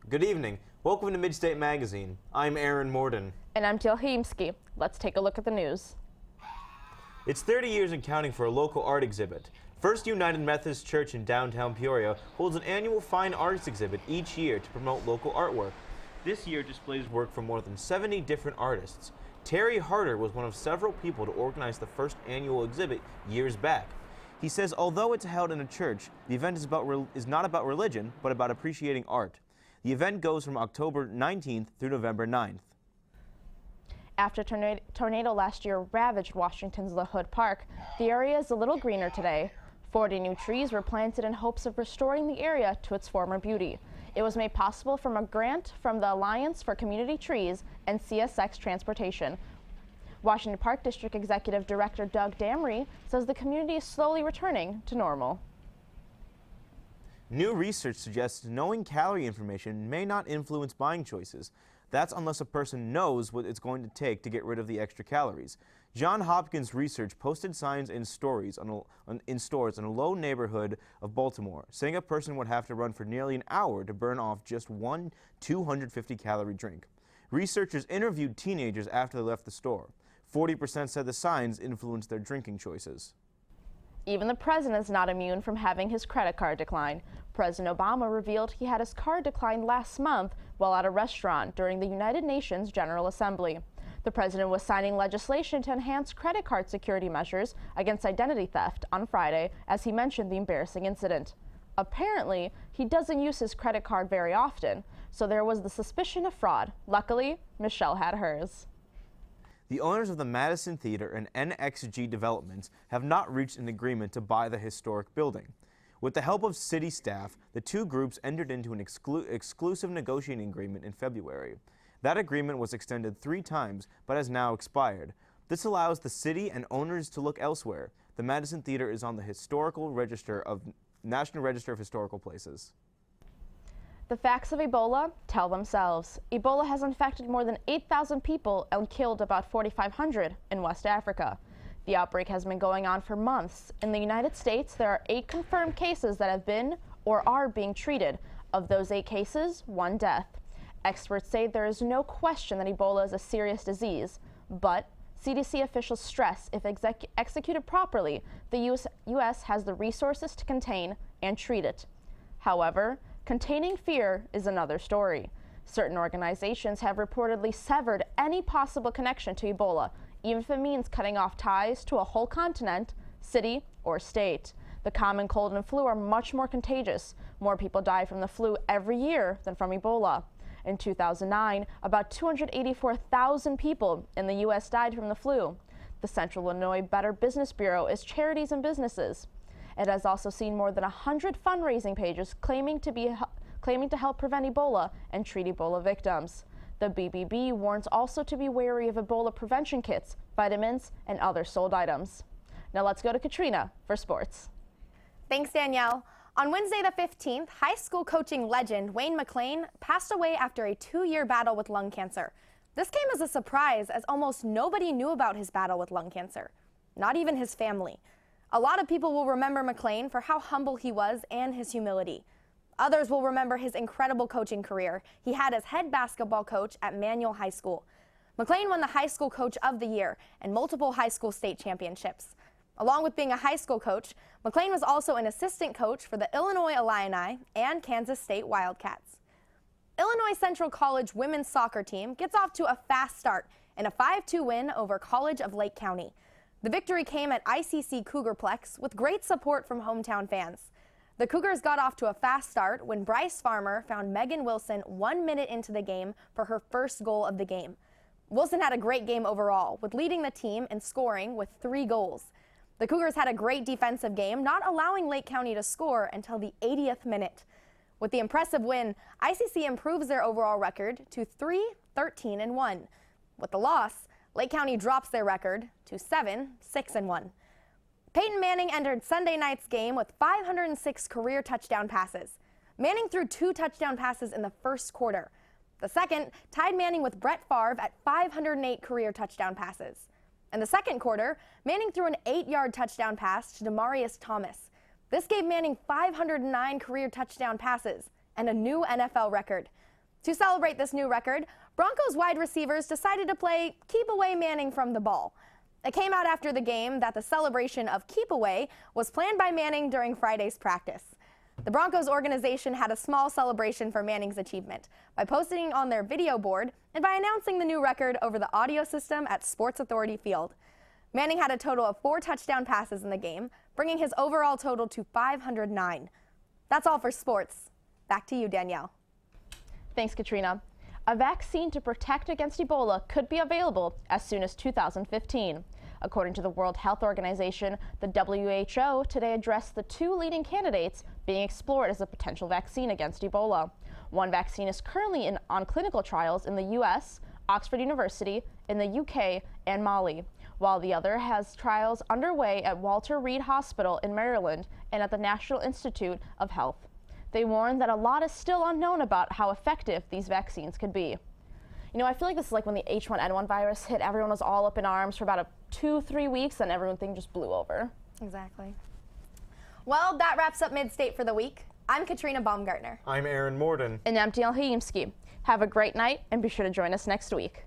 Good evening. Welcome to Midstate Magazine. I'm Aaron Morden. And I'm Teal Heemsky. Let's take a look at the news. It's 30 years and counting for a local art exhibit. First United Methodist Church in downtown Peoria holds an annual fine arts exhibit each year to promote local artwork. This year displays work from more than 70 different artists. Terry Harder was one of several people to organize the first annual exhibit years back. He says although it's held in a church, the event is not about religion, but about appreciating art. The event goes from October 19th through November 9th. After tornado last year ravaged Washington's La Hood Park, the area is a little greener today. 40 new trees were planted in hopes of restoring the area to its former beauty. It was made possible from a grant from the Alliance for Community Trees and CSX Transportation. Washington Park District Executive Director Doug Damry says the community is slowly returning to normal. New research suggests knowing calorie information may not influence buying choices. That's unless a person knows what it's going to take to get rid of the extra calories. Johns Hopkins research posted signs in stores in a low neighborhood of Baltimore, saying a person would have to run for nearly an hour to burn off just one 250-calorie drink. Researchers interviewed teenagers after they left the store. 40% said the signs influenced their drinking choices. Even the president is not immune from having his credit card declined. President Obama revealed he had his card declined last month while at a restaurant during the United Nations General Assembly. The president was signing legislation to enhance credit card security measures against identity theft on Friday as he mentioned the embarrassing incident. Apparently, he doesn't use his credit card very often, so there was the suspicion of fraud. Luckily, Michelle had hers. The owners of the Madison Theater and NXG Developments have not reached an agreement to buy the historic building. With the help of city staff, the two groups entered into an exclusive negotiating agreement in February. That agreement was extended 3 times, but has now expired. This allows the city and owners to look elsewhere. The Madison Theater is on the National Register of Historical Places. The facts of Ebola tell themselves. Ebola has infected more than 8,000 people and killed about 4,500 in West Africa. The outbreak has been going on for months. In the United States, there are 8 confirmed cases that have been or are being treated. Of those 8 cases, 1 death. Experts say there is no question that Ebola is a serious disease, but CDC officials stress if executed properly, the U.S. has the resources to contain and treat it. However, containing fear is another story. Certain organizations have reportedly severed any possible connection to Ebola, even if it means cutting off ties to a whole continent, city, or state. The common cold and flu are much more contagious. More people die from the flu every year than from Ebola. In 2009, about 284,000 people in the U.S. died from the flu. The Central Illinois Better Business Bureau is charities and businesses. It has also seen more than 100 fundraising pages claiming to help prevent Ebola and treat Ebola victims. The BBB warns also to be wary of Ebola prevention kits, vitamins, and other sold items. Now let's go to Katrina for sports. Thanks, Danielle. On Wednesday the 15th, high school coaching legend Wayne McLean passed away after a 2-year battle with lung cancer. This came as a surprise as almost nobody knew about his battle with lung cancer, not even his family. A lot of people will remember McLean for how humble he was and his humility. Others will remember his incredible coaching career he had as head basketball coach at Manual High School. McLean won the High School Coach of the Year and multiple high school state championships. Along with being a high school coach, McLean was also an assistant coach for the Illinois Illini and Kansas State Wildcats. Illinois Central College women's soccer team gets off to a fast start in a 5-2 win over College of Lake County. The victory came at ICC Cougarplex with great support from hometown fans. The Cougars got off to a fast start when Bryce Farmer found Megan Wilson 1 minute into the game for her first goal of the game. Wilson had a great game overall, with leading the team in scoring with 3 goals. The Cougars had a great defensive game, not allowing Lake County to score until the 80th minute. With the impressive win, ICC improves their overall record to 3-13-1. With the loss, Lake County drops their record to 7-6-1. Peyton Manning entered Sunday night's game with 506 career touchdown passes. Manning threw 2 touchdown passes in the first quarter. The second tied Manning with Brett Favre at 508 career touchdown passes. In the second quarter, Manning threw an 8-yard touchdown pass to Demaryius Thomas. This gave Manning 509 career touchdown passes and a new NFL record. To celebrate this new record, Broncos wide receivers decided to play Keep Away Manning from the ball. It came out after the game that the celebration of Keep Away was planned by Manning during Friday's practice. The Broncos organization had a small celebration for Manning's achievement by posting on their video board and by announcing the new record over the audio system at Sports Authority Field. Manning had a total of 4 touchdown passes in the game, bringing his overall total to 509. That's all for sports. Back to you, Danielle. Thanks, Katrina. A vaccine to protect against Ebola could be available as soon as 2015. According to the World Health Organization, the WHO today addressed the 2 leading candidates being explored as a potential vaccine against Ebola. One vaccine is currently on clinical trials in the U.S., Oxford University, in the UK, and Mali, while the other has trials underway at Walter Reed Hospital in Maryland and at the National Institute of Health. They warn that a lot is still unknown about how effective these vaccines could be. You know, I feel like this is like when the H1N1 virus hit, everyone was all up in arms for about 2-3 weeks, and everything just blew over. Exactly. Well, that wraps up Midstate for the week. I'm Katrina Baumgartner. I'm Aaron Morden. And I'm Danielle Hayimski. Have a great night, and be sure to join us next week.